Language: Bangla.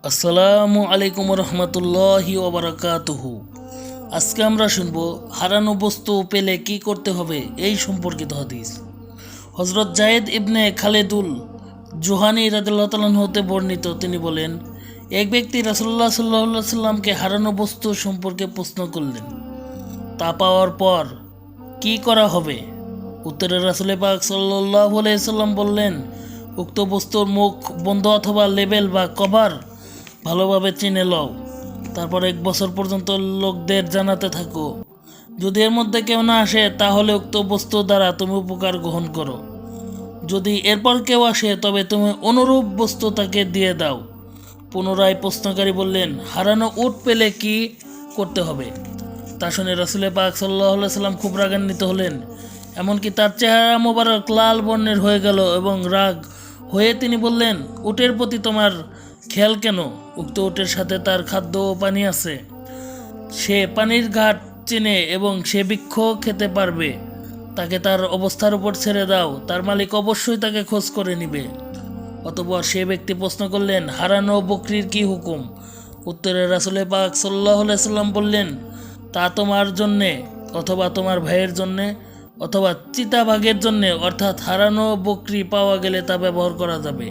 আসসালামু আলাইকুম রহমতুল্লাহি ওবারাকাতুহু। আজকে আমরা শুনব হারানো বস্তু পেলে কি করতে হবে এই সম্পর্কিত হাদিস। হজরত জায়েদ ইবনে খালেদুল জুহানি রাদিয়াল্লাহু তাআলা হতে বর্ণিত, তিনি বলেন, এক ব্যক্তি রাসূলুল্লাহ সাল্লাল্লাহু আলাইহি সাল্লামকে হারানো বস্তু সম্পর্কে প্রশ্ন করলেন, তা পাওয়ার পর কি করা হবে? উত্তরে রাসূল পাক সাল্লাল্লাহু আলাইহি সাল্লাম বললেন, উক্ত বস্তুর মুখ বন্ধ অথবা লেবেল বা কভার ভালোভাবে চিনে লও, তারপর 1 বছর পর্যন্ত লোকদের জানাতে থাকো। যদি এর মধ্যে কেউ না আসে তাহলে উক্ত বস্তু দ্বারা তুমি উপকার গ্রহণ করো। যদি এরপর কেউ আসে তবে তুমি অনুরূপ বস্তু তাকে দিয়ে দাও। পুনরায় প্রশ্নকারী বললেন, হারানো উট পেলে কি করতে হবে? তা শুনে রাসূল পাক সাল্লাল্লাহু আলাইহি সাল্লাম খুব রাগান্বিত হলেন, এমনকি তার চেহারা মোবারক লাল বর্ণের হয়ে গেল এবং রাগ হয়ে তিনি বললেন, উটের প্রতি তোমার খেয়াল কেন? উক্ত উটের সাথে তার খাদ্য ও পানি আছে, সে পানির ঘাট চেনে এবং সে বৃক্ষ খেতে পারবে। তাকে তার অবস্থার উপর ছেড়ে দাও, তার মালিক অবশ্যই তাকে খোঁজ করে নিবে। অতঃপর সে ব্যক্তি প্রশ্ন করলেন, হারানো বকরির কি হুকুম? উত্তরে রাসূল পাক সাল্লাল্লাহু আলাইহি সাল্লাম বললেন, তা তোমার জন্যে অথবা তোমার ভাইয়ের জন্যে অথবা চিতাবাঘের জন্যে, অর্থাৎ হারানো বকরি পাওয়া গেলে তা ব্যবহার করা যাবে।